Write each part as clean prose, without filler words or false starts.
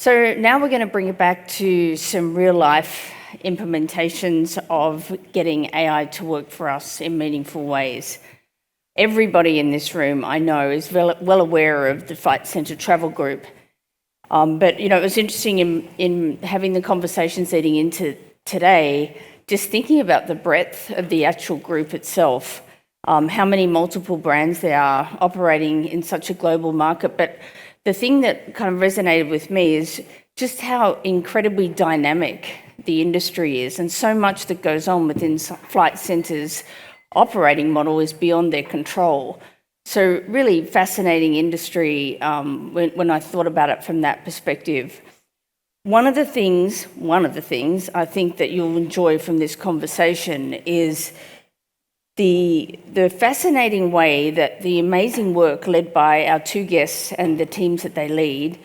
So now we're going to bring it back to some real-life implementations of getting AI to work for us in meaningful ways. Everybody in this room, I know, is well aware of the Flight Centre Travel Group. But it was interesting in having the conversations leading into today, just thinking about the breadth of the actual group itself, how many multiple brands there are operating in such a global market. But the thing that kind of resonated with me is just how incredibly dynamic the industry is, and so much that goes on within Flight Centre's operating model is beyond their control. So really fascinating industry when I thought about it from that perspective. One of the things I think that you'll enjoy from this conversation is the fascinating way that the amazing work led by our two guests and the teams that they lead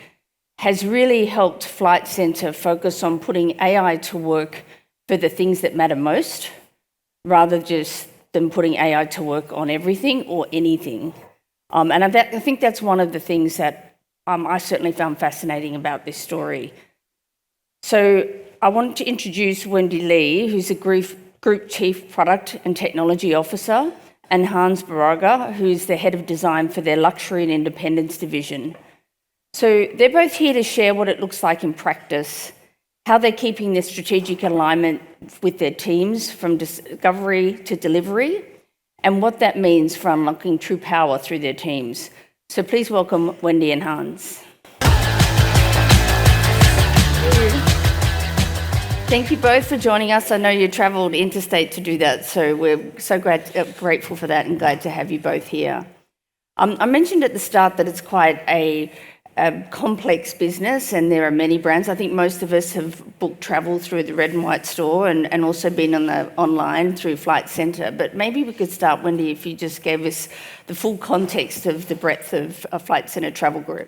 has really helped Flight Centre focus on putting AI to work for the things that matter most, rather just than putting AI to work on everything or anything. And I think that's one of the things that I certainly found fascinating about this story. So I wanted to introduce Wendie Lee, who's a Group Chief Product and Technology Officer, and Hans Barroga, who's the Head of Design for their Luxury and Independence division. So they're both here to share what it looks like in practice, how they're keeping their strategic alignment with their teams from discovery to delivery, and what that means for unlocking true power through their teams. So please welcome Wendie and Hans. Thank you both for joining us. I know you travelled interstate to do that, so we're so grateful for that and glad to have you both here. I mentioned at the start that it's quite a complex business and there are many brands. I think most of us have booked travel through the red and white store and also been online through Flight Centre. But maybe we could start, Wendie, if you just gave us the full context of the breadth of Flight Centre Travel Group.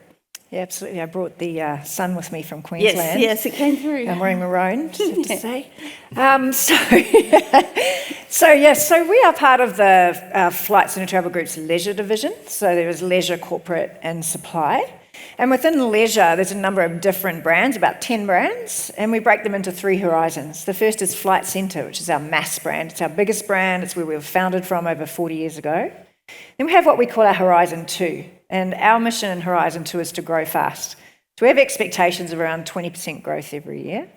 Yeah, absolutely. I brought the sun with me from Queensland. Yes, it came through. I'm wearing maroon, just have to say. So we are part of the Flight Centre Travel Group's leisure division. So there is leisure, corporate and supply. And within leisure, there's a number of different brands, about 10 brands, and we break them into three horizons. The first is Flight Centre, which is our mass brand. It's our biggest brand. It's where we were founded from over 40 years ago. Then we have what we call our Horizon 2, and our mission in Horizon 2 is to grow fast. So we have expectations of around 20% growth every year.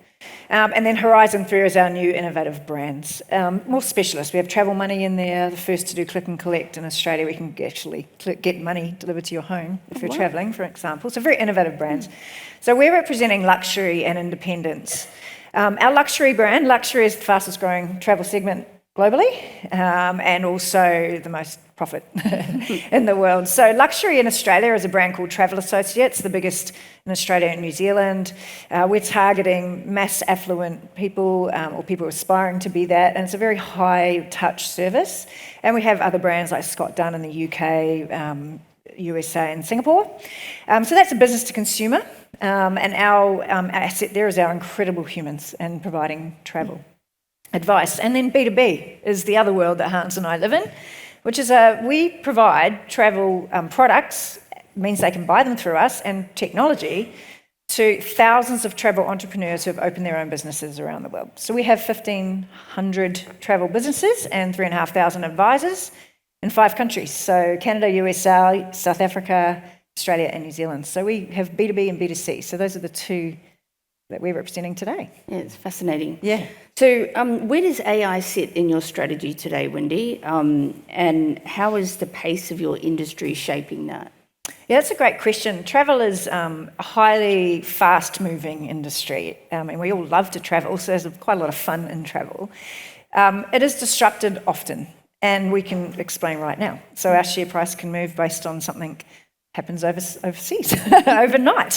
And then Horizon 3 is our new innovative brands, more specialist. We have Travel Money in there, the first to do click and collect in Australia. We can actually get money delivered to your home if you're travelling, for example. So very innovative brands. So we're representing luxury and independence. Our luxury brand, luxury is the fastest growing travel segment globally, and also the most profit in the world. So luxury in Australia is a brand called Travel Associates, the biggest in Australia and New Zealand. We're targeting mass affluent people or people aspiring to be that, and it's a very high touch service. And we have other brands like Scott Dunn in the UK, USA and Singapore. So that's a business to consumer, and our asset there is our incredible humans and providing travel advice. And then B2B is the other world that Hans and I live in, which is we provide travel products, means they can buy them through us, and technology to thousands of travel entrepreneurs who have opened their own businesses around the world. So we have 1,500 travel businesses and 3,500 advisors in 5 countries. So Canada, USA, South Africa, Australia and New Zealand. So we have B2B and B2C. So those are the two that we're representing today. Yeah, it's fascinating. Yeah. So where does AI sit in your strategy today, Wendie? And how is the pace of your industry shaping that? Yeah, that's a great question. Travel is a highly fast-moving industry, and we all love to travel, so there's quite a lot of fun in travel. It is disrupted often, and we can explain right now. So our share price can move based on something happens overseas overnight.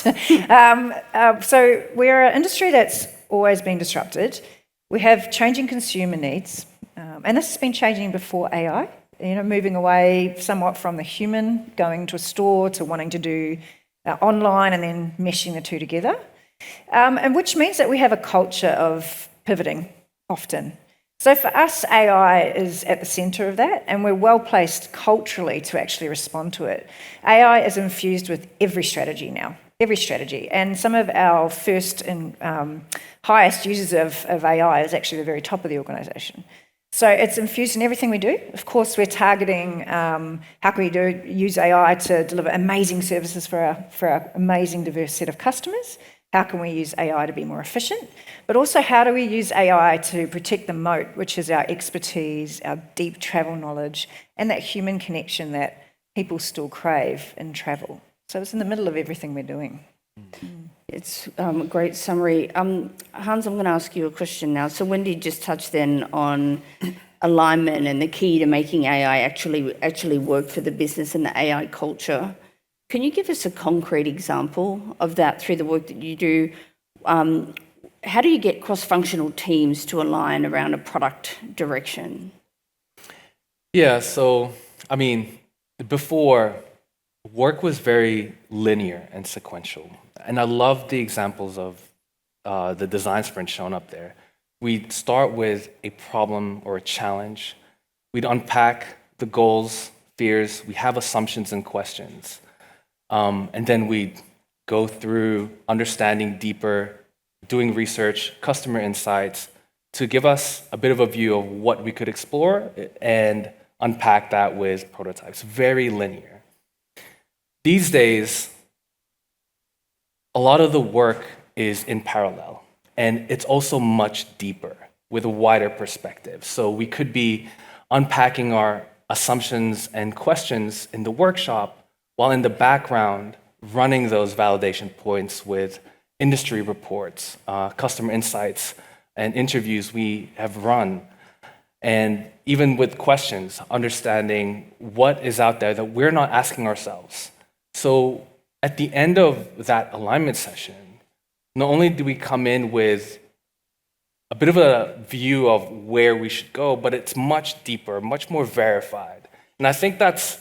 So we're an industry that's always been disrupted. We have changing consumer needs, and this has been changing before AI, moving away somewhat from the human, going to a store to wanting to do online and then meshing the two together, and which means that we have a culture of pivoting often. So for us, AI is at the centre of that, and we're well placed culturally to actually respond to it. AI is infused with every strategy now. every strategy. And some of our first and highest users of AI is actually the very top of the organisation. So it's infused in everything we do. Of course, we're targeting how can we use AI to deliver amazing services for our amazing diverse set of customers. How can we use AI to be more efficient? But also, how do we use AI to protect the moat, which is our expertise, our deep travel knowledge, and that human connection that people still crave in travel. So it's in the middle of everything we're doing. It's a great summary. Hans, I'm going to ask you a question now. So Wendie just touched then on alignment and the key to making AI actually work for the business and the AI culture. Can you give us a concrete example of that through the work that you do? How do you get cross-functional teams to align around a product direction? Yeah, so, I mean, before, work was very linear and sequential. And I love the examples of the design sprint shown up there. We'd start with a problem or a challenge. We'd unpack the goals, fears. We have assumptions and questions. And then we'd go through understanding deeper, doing research, customer insights, to give us a bit of a view of what we could explore and unpack that with prototypes. Very linear. These days, a lot of the work is in parallel, and it's also much deeper with a wider perspective. So we could be unpacking our assumptions and questions in the workshop, while in the background, running those validation points with industry reports, customer insights, and interviews we have run. And even with questions, understanding what is out there that we're not asking ourselves. So at the end of that alignment session, not only do we come in with a bit of a view of where we should go, but it's much deeper, much more verified. And I think it's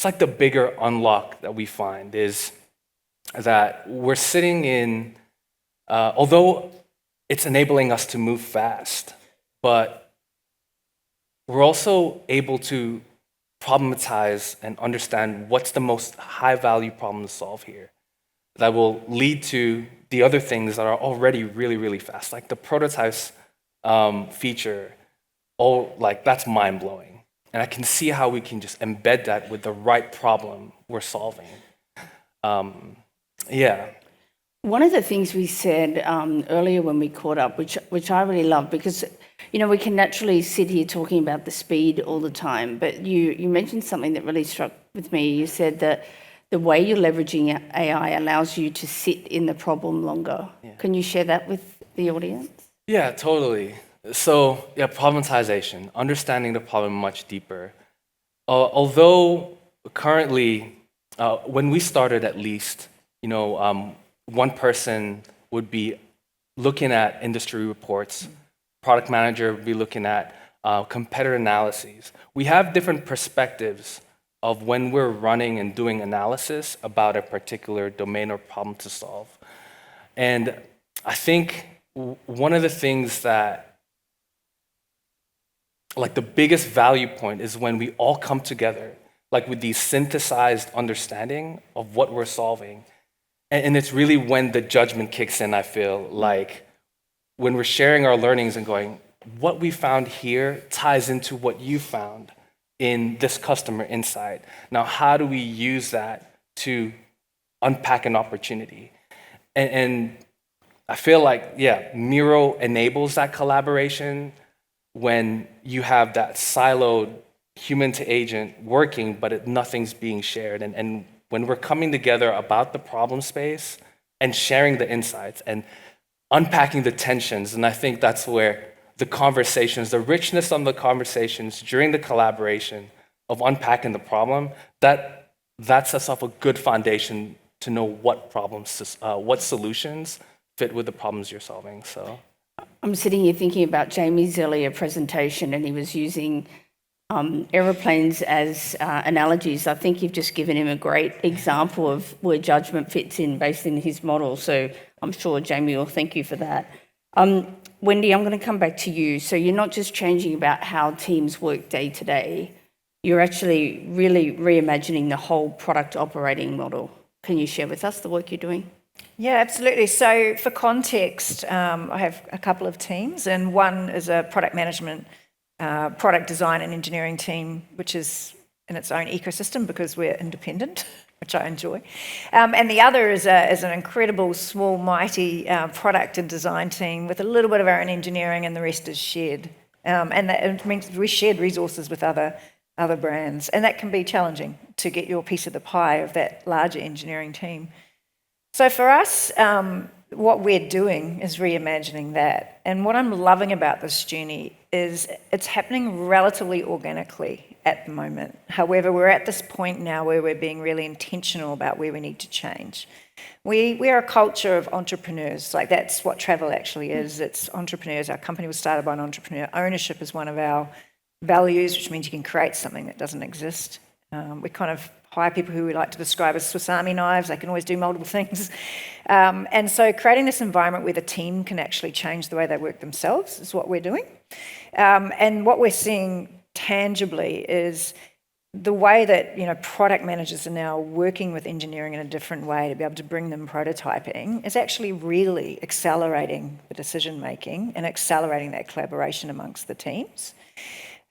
like the bigger unlock that we find is that we're sitting in, although it's enabling us to move fast, but we're also able to problematize and understand what's the most high-value problem to solve here that will lead to the other things that are already really, really fast. Like the prototypes feature, that's mind-blowing. And I can see how we can just embed that with the right problem we're solving. Yeah. One of the things we said earlier when we caught up, which I really love, because we can naturally sit here talking about the speed all the time, but you mentioned something that really struck with me. You said that the way you're leveraging AI allows you to sit in the problem longer. Yeah. Can you share that with the audience? Yeah, totally. So, yeah, problematization, understanding the problem much deeper. Although currently, when we started at least, one person would be looking at industry reports, product manager would be looking at competitor analyses. We have different perspectives of when we're running and doing analysis about a particular domain or problem to solve. And I think one of the things that, the biggest value point is when we all come together, with these synthesized understanding of what we're solving. And it's really when the judgment kicks in, I feel like, when we're sharing our learnings and going, what we found here ties into what you found in this customer insight. Now, how do we use that to unpack an opportunity? And I feel like, Miro enables that collaboration when you have that siloed human to agent working, but nothing's being shared. And when we're coming together about the problem space and sharing the insights and unpacking the tensions, and I think that's where the conversations, the richness of the conversations during the collaboration of unpacking the problem, that sets up a good foundation to know what problems, what solutions fit with the problems you're solving. So I'm sitting here thinking about Jamie's earlier presentation, and he was using aeroplanes as analogies. I think you've just given him a great example of where judgment fits in based in his model. So I'm sure Jamie will thank you for that. Wendie, I'm going to come back to you. So you're not just changing about how teams work day to day, you're actually really reimagining the whole product operating model. Can you share with us the work you're doing? Yeah, absolutely. So for context, I have a couple of teams, and one is a product management, product design and engineering team, which is in its own ecosystem because we're independent, which I enjoy. And the other is an incredible, small, mighty product and design team with a little bit of our own engineering, and the rest is shared. And that means we shared resources with other brands, and that can be challenging to get your piece of the pie of that larger engineering team. So for us, what we're doing is reimagining that. And what I'm loving about this journey is it's happening relatively organically at the moment. However, we're at this point now where we're being really intentional about where we need to change. We are a culture of entrepreneurs. Like, that's what travel actually is. It's entrepreneurs. Our company was started by an entrepreneur. Ownership is one of our values, which means you can create something that doesn't exist. We kind of hire people who we like to describe as Swiss Army knives. They can always do multiple things. And so creating this environment where the team can actually change the way they work themselves is what we're doing. And what we're seeing tangibly is the way that product managers are now working with engineering in a different way to be able to bring them prototyping is actually really accelerating the decision making and accelerating that collaboration amongst the teams.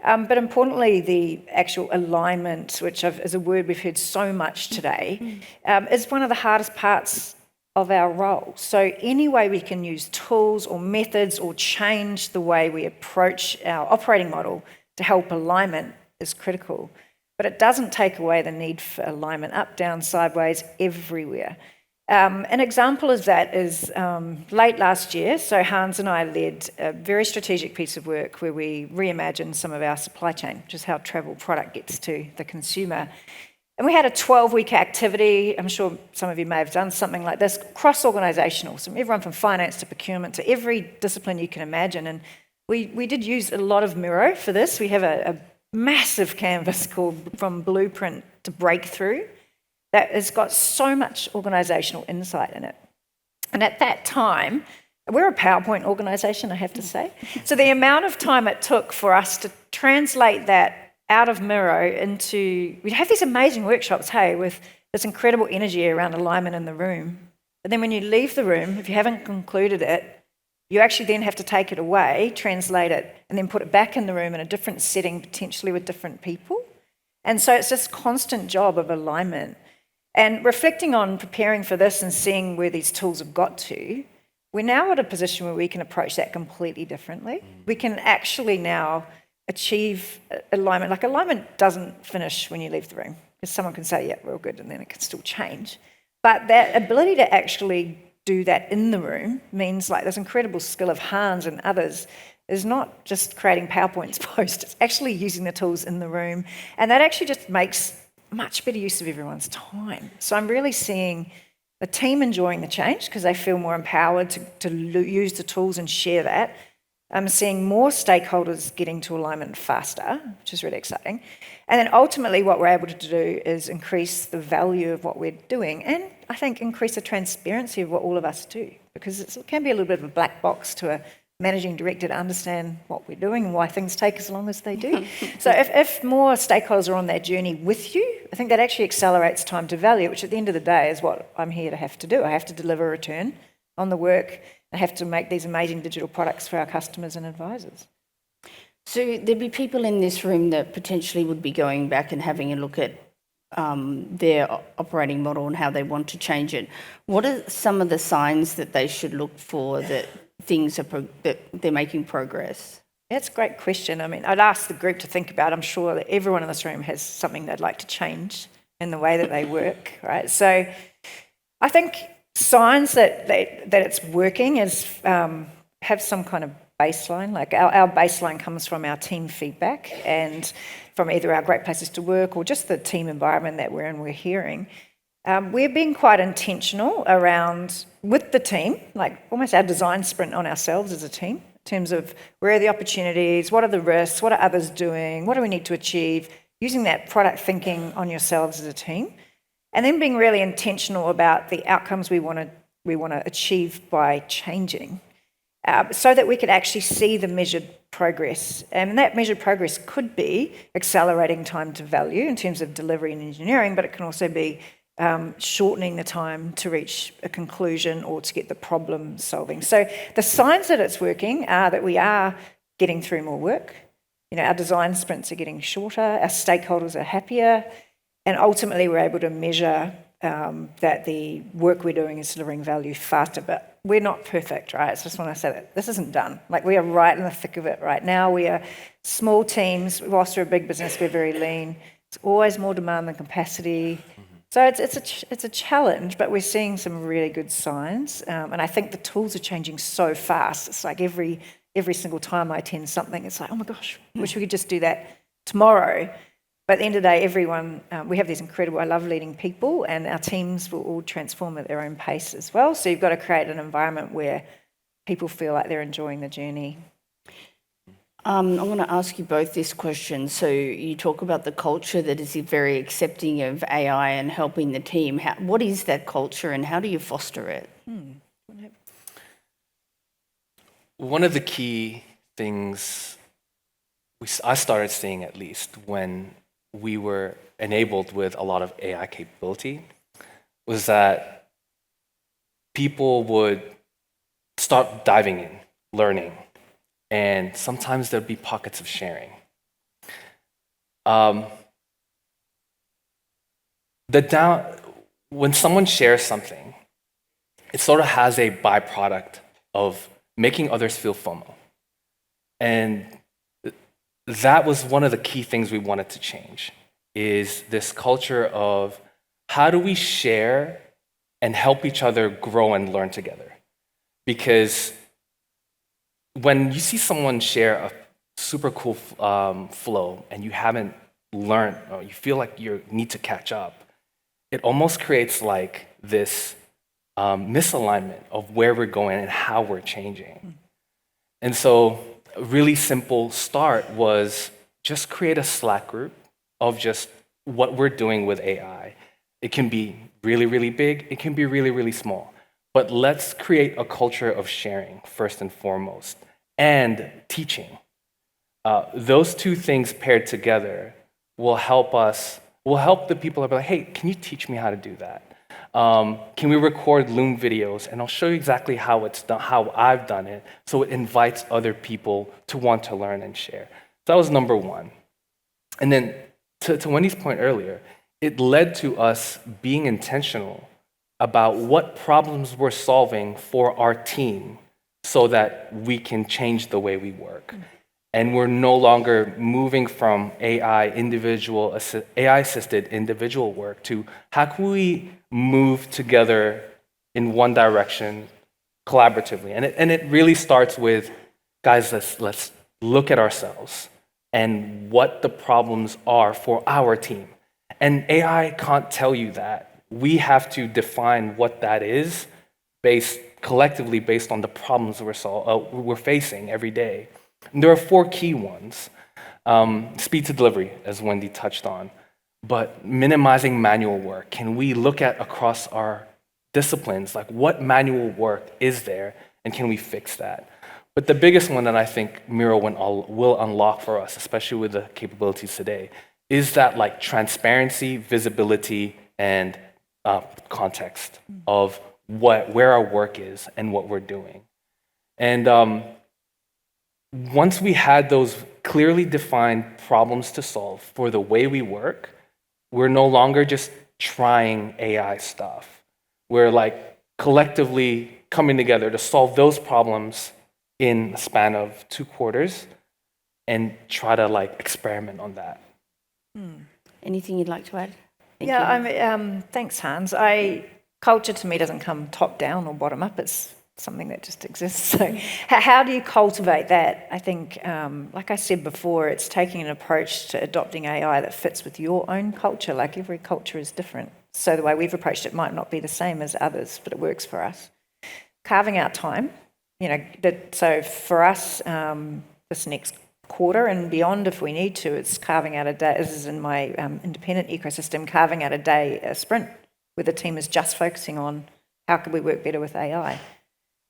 But importantly, the actual alignment, which is a word we've heard so much today, is one of the hardest parts of our role. So any way we can use tools or methods or change the way we approach our operating model to help alignment is critical. But it doesn't take away the need for alignment up, down, sideways, everywhere. An example of that is late last year, so Hans and I led a very strategic piece of work where we reimagined some of our supply chain, which is how travel product gets to the consumer. And we had a 12-week activity. I'm sure some of you may have done something like this, cross-organisational, so everyone from finance to procurement to every discipline you can imagine. And we did use a lot of Miro for this. We have a massive canvas called From Blueprint to Breakthrough that has got so much organisational insight in it. And at that time, we're a PowerPoint organisation, I have to say. So the amount of time it took for us to translate that out of Miro into... We'd have these amazing workshops, with this incredible energy around alignment in the room. But then when you leave the room, if you haven't concluded it, you actually then have to take it away, translate it, and then put it back in the room in a different setting, potentially with different people. And so it's this constant job of alignment. And reflecting on preparing for this and seeing where these tools have got to, we're now at a position where we can approach that completely differently. We can actually now achieve alignment. Like, alignment doesn't finish when you leave the room, because someone can say, yeah, we're all good, and then it can still change. But that ability to actually do that in the room means, like, this incredible skill of Hans and others is not just creating PowerPoints posts, it's actually using the tools in the room. And that actually just makes much better use of everyone's time. So I'm really seeing the team enjoying the change because they feel more empowered to use the tools and share that. I'm seeing more stakeholders getting to alignment faster, which is really exciting. And then ultimately what we're able to do is increase the value of what we're doing, and I think increase the transparency of what all of us do, because it can be a little bit of a black box to a managing director to understand what we're doing and why things take as long as they do. So if more stakeholders are on that journey with you, I think that actually accelerates time to value, which at the end of the day is what I'm here to have to do. I have to deliver a return on the work. I have to make these amazing digital products for our customers and advisors. So there'd be people in this room that potentially would be going back and having a look at their operating model and how they want to change it. What are some of the signs that they should look for that things that they're making progress? That's a great question. I mean, I'd ask the group to think about it. I'm sure that everyone in this room has something they'd like to change in the way that they work, right? So I think signs that it's working is have some kind of baseline. Like our baseline comes from our team feedback and from either our great places to work or just the team environment that we're in, we're hearing. We're being quite intentional around, with the team, like almost our design sprint on ourselves as a team, in terms of where are the opportunities, what are the risks, what are others doing, what do we need to achieve, using that product thinking on yourselves as a team, and then being really intentional about the outcomes we want to achieve by changing, so that we could actually see the measured progress. And that measured progress could be accelerating time to value in terms of delivery and engineering, but it can also be shortening the time to reach a conclusion or to get the problem solving. So the signs that it's working are that we are getting through more work. Our design sprints are getting shorter, our stakeholders are happier, and ultimately we're able to measure that the work we're doing is delivering value faster. But we're not perfect, right? So I just want to say that this isn't done. We are right in the thick of it right now. We are small teams. Whilst we're a big business, we're very lean. It's always more demand than capacity. So it's a challenge, but we're seeing some really good signs. And I think the tools are changing so fast. It's like every single time I attend something, it's like, oh my gosh, wish we could just do that tomorrow. But at the end of the day, everyone, we have these incredible, I love leading people, and our teams will all transform at their own pace as well. So you've got to create an environment where people feel like they're enjoying the journey. I'm going to ask you both this question. So you talk about the culture that is very accepting of AI and helping the team. What is that culture and how do you foster it? One of the key things I started seeing, at least, when we were enabled with a lot of AI capability, was that people would start diving in, learning, and sometimes there'd be pockets of sharing. When someone shares something, it sort of has a byproduct of making others feel FOMO. And that was one of the key things we wanted to change, is this culture of how do we share and help each other grow and learn together? Because when you see someone share a super cool flow and you haven't learned, or you feel like you need to catch up, it almost creates like this misalignment of where we're going and how we're changing. And so a really simple start was just create a Slack group of just what we're doing with AI. It can be really, really big. It can be really, really small. But let's create a culture of sharing first and foremost, and teaching. Those two things paired together will help the people that are like, hey, can you teach me how to do that? Can we record Loom videos? And I'll show you exactly how it's done, how I've done it, so it invites other people to want to learn and share. So that was number one. And then to Wendie's point earlier, it led to us being intentional about what problems we're solving for our team so that we can change the way we work. And we're no longer moving from AI-assisted individual work to how can we move together in one direction collaboratively. And it really starts with, guys, let's look at ourselves and what the problems are for our team. And AI can't tell you that. We have to define what that is collectively based on the problems we're facing every day. And there are 4 key ones. Speed to delivery, as Wendie touched on, but minimizing manual work. Can we look at across our disciplines, like what manual work is there, and can we fix that? But the biggest one that I think Miro will unlock for us, especially with the capabilities today, is that like transparency, visibility, and context of where our work is and what we're doing. And once we had those clearly defined problems to solve for the way we work, we're no longer just trying AI stuff. We're like collectively coming together to solve those problems in a span of 2 quarters and try to like experiment on that. Anything you'd like to add? Thanks, Hans. Culture to me doesn't come top down or bottom up. It's something that just exists. So how do you cultivate that? I think, like I said before, it's taking an approach to adopting AI that fits with your own culture. Like every culture is different. So the way we've approached it might not be the same as others, but it works for us. Carving out time, so for us, this next quarter and beyond, if we need to, it's carving out a day. This is in my independent ecosystem, carving out a sprint where the team is just focusing on how can we work better with AI.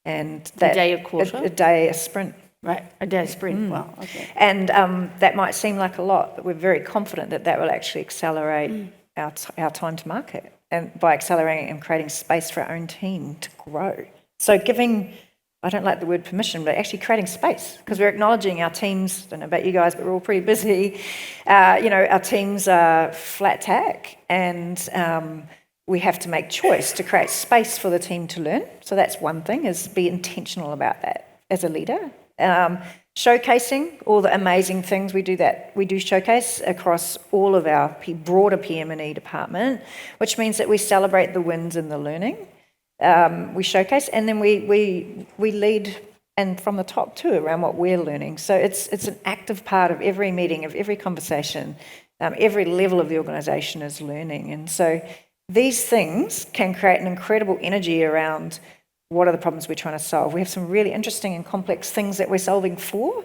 And that, a day, a quarter? A sprint. Right, a day sprint. Wow, okay. And that might seem like a lot, but we're very confident that will actually accelerate our time to market. and by accelerating and creating space for our own team to grow. So giving, I don't like the word permission, but actually creating space, because we're acknowledging our teams, I don't know about you guys, but we're all pretty busy. Our teams are flat tack, and we have to make choice to create space for the team to learn. So that's one thing, is be intentional about that as a leader. Showcasing all the amazing things we do, that we do showcase across all of our broader PM&E department, which means that we celebrate the wins and the learning. We showcase, and then we lead, and from the top too, around what we're learning. So it's an active part of every meeting, of every conversation. Every level of the organisation is learning, and so these things can create an incredible energy around what are the problems we're trying to solve. We have some really interesting and complex things that we're solving for,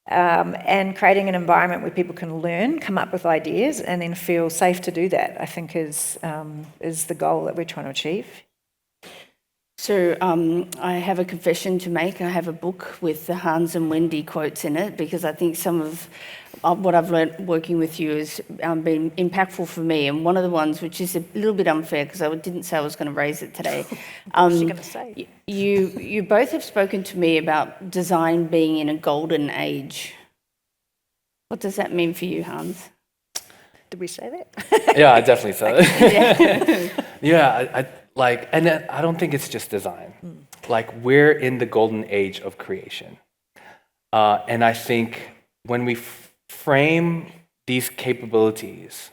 and creating an environment where people can learn, come up with ideas, and then feel safe to do that, I think is the goal that we're trying to achieve. So I have a confession to make. I have a book with the Hans and Wendie quotes in it, because I think some of what I've learned working with you has been impactful for me. And one of the ones, which is a little bit unfair, because I didn't say I was going to raise it today. What's she going to say? You both have spoken to me about design being in a golden age. What does that mean for you, Hans? Did we say that? Yeah, I definitely said it. Yeah. And I don't think it's just design. Like, we're in the golden age of creation. And I think when we frame these capabilities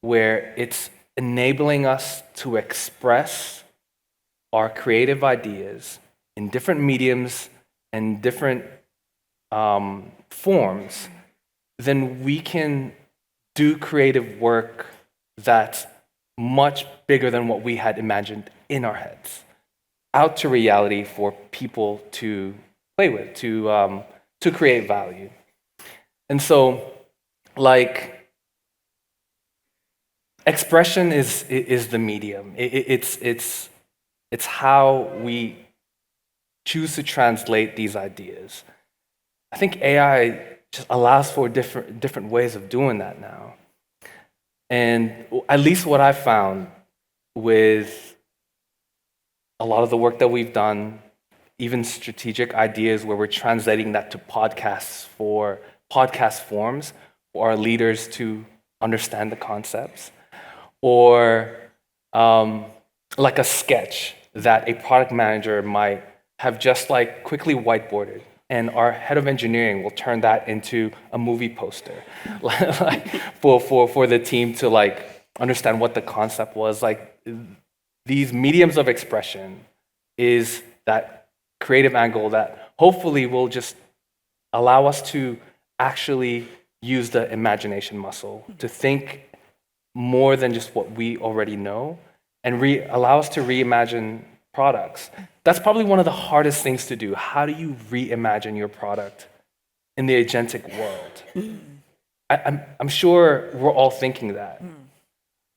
where it's enabling us to express our creative ideas in different mediums and different forms, then we can do creative work that's much bigger than what we had imagined in our heads, out to reality for people to play with, to create value. And so, expression is the medium. It's how we choose to translate these ideas. I think AI just allows for different ways of doing that now. And at least what I've found with a lot of the work that we've done, even strategic ideas where we're translating that to podcast forms for our leaders to understand the concepts, or like a sketch that a product manager might have just quickly whiteboarded, and our head of engineering will turn that into a movie poster, for the team to understand what the concept was. These mediums of expression is that creative angle that hopefully will just allow us to actually use the imagination muscle to think more than just what we already know, and allow us to reimagine products. That's probably one of the hardest things to do. How do you reimagine your product in the agentic world? I'm sure we're all thinking that.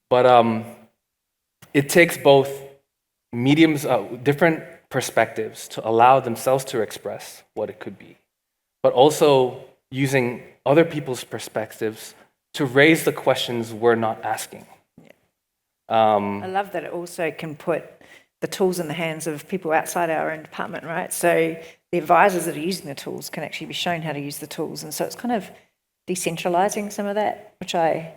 But it takes both mediums, different perspectives to allow themselves to express what it could be, but also using other people's perspectives to raise the questions we're not asking. I love that it also can put the tools in the hands of people outside our own department, right? So the advisors that are using the tools can actually be shown how to use the tools. And so it's kind of decentralizing some of that, which I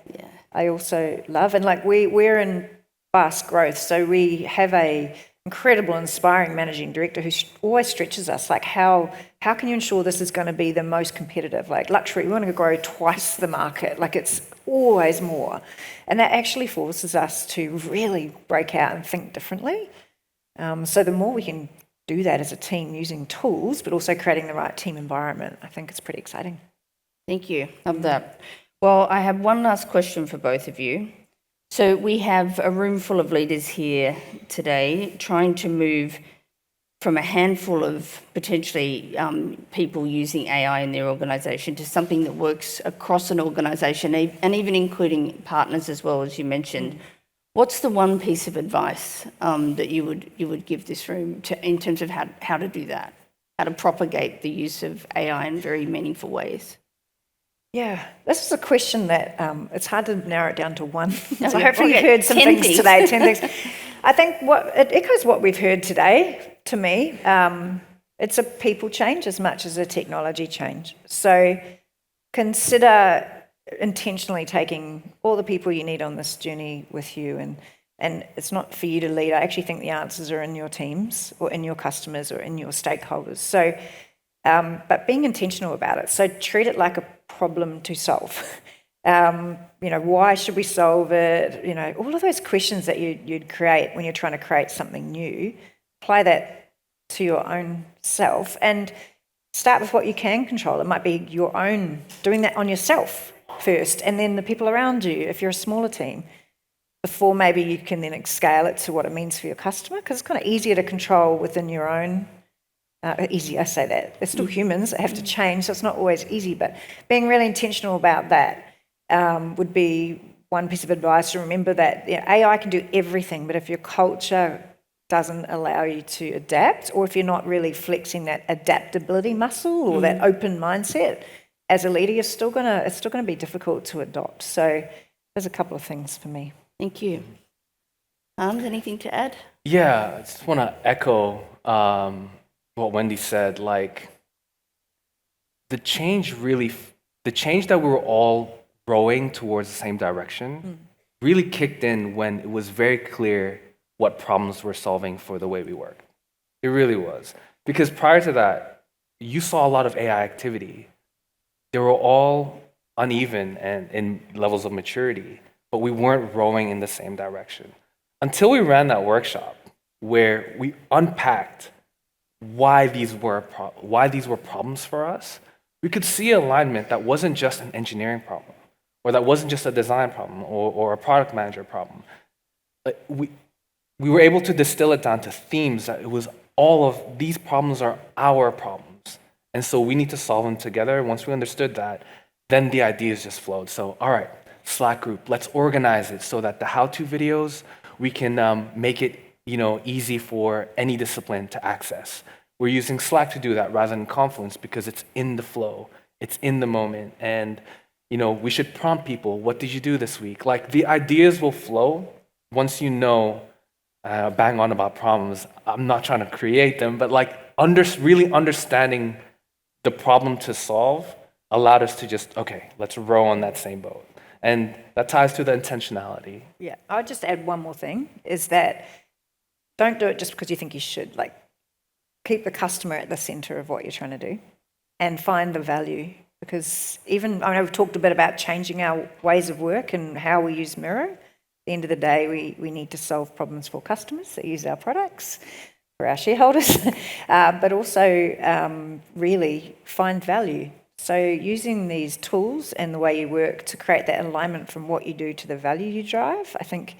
also love. And we're in fast growth. So we have a incredible, inspiring managing director who always stretches us. How can you ensure this is going to be the most competitive? Luxury, we want to grow twice the market. It's always more. And that actually forces us to really break out and think differently. So the more we can do that as a team using tools, but also creating the right team environment, I think it's pretty exciting. Thank you. Love that. Well, I have one last question for both of you. So we have a room full of leaders here today trying to move from a handful of potentially people using AI in their organisation to something that works across an organisation, and even including partners as well, as you mentioned. What's the one piece of advice that you would give this room in terms of how to do that, how to propagate the use of AI in very meaningful ways? Yeah, this is a question that it's hard to narrow it down to one. So Okay, hopefully you've okay, heard some 10 things things. today, 10 things. I think it echoes what we've heard today to me. It's a people change as much as a technology change. So consider intentionally taking all the people you need on this journey with you, and it's not for you to lead. I actually think the answers are in your teams or in your customers or in your stakeholders. So, but being intentional about it. So treat it like a problem to solve. Why should we solve it? All of those questions that you'd create when you're trying to create something new, apply that to your own self and start with what you can control. It might be your own, doing that on yourself first, and then the people around you, if you're a smaller team, before maybe you can then scale it to what it means for your customer, because it's kind of easier to control within your own. Easy, I say that. They're still humans that have to change, so it's not always easy, but being really intentional about that would be one piece of advice. To remember that AI can do everything, but if your culture doesn't allow you to adapt, or if you're not really flexing that adaptability muscle or that open mindset, as a leader, it's still gonna be difficult to adopt. So there's a couple of things for me. Thank you. Anything to add? Yeah, I just want to echo what Wendie said. Like, the change that we were all rowing towards the same direction really kicked in when it was very clear what problems we're solving for the way we work. It really was. Because prior to that, you saw a lot of AI activity. They were all uneven and in levels of maturity, but we weren't rowing in the same direction. Until we ran that workshop where we unpacked why these were problems for us, we could see alignment that wasn't just an engineering problem, or that wasn't just a design problem or a product manager problem. We were able to distill it down to themes that it was all of these problems are our problems. And so we need to solve them together. Once we understood that, then the ideas just flowed. So, all right, Slack group, let's organize it so that the how-to videos, we can make it easy for any discipline to access. We're using Slack to do that rather than Confluence because it's in the flow, it's in the moment. And we should prompt people, what did you do this week? Like, the ideas will flow once bang on about problems. I'm not trying to create them, but really understanding the problem to solve allowed us to just, okay, let's row on that same boat. And that ties to the intentionality. Yeah, I would just add one more thing, is that don't do it just because you think you should. Keep the customer at the center of what you're trying to do and find the value. Because I know we've talked a bit about changing our ways of work and how we use Miro. At the end of the day, we need to solve problems for customers that use our products, for our shareholders, but also really find value. So using these tools and the way you work to create that alignment from what you do to the value you drive, I think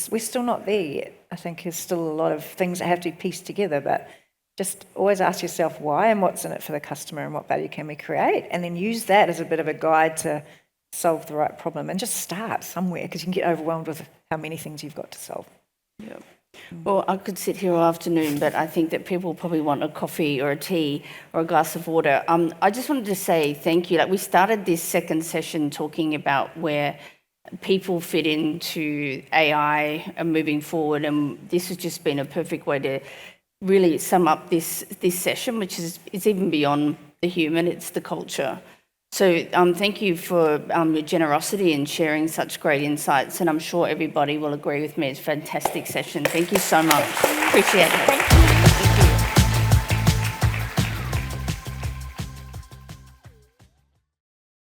we're still not there yet. I think there's still a lot of things that have to be pieced together, but just always ask yourself why and what's in it for the customer and what value can we create, and then use that as a bit of a guide to solve the right problem, and just start somewhere, because you can get overwhelmed with how many things you've got to solve. Yeah. Well, I could sit here all afternoon, but I think that people probably want a coffee or a tea or a glass of water. I just wanted to say thank you. We started this second session talking about where people fit into AI and moving forward, and this has just been a perfect way to really sum up this session, which is even beyond the human, it's the culture. So thank you for your generosity in sharing such great insights, and I'm sure everybody will agree with me. It's a fantastic session. Thank you so much. Appreciate it.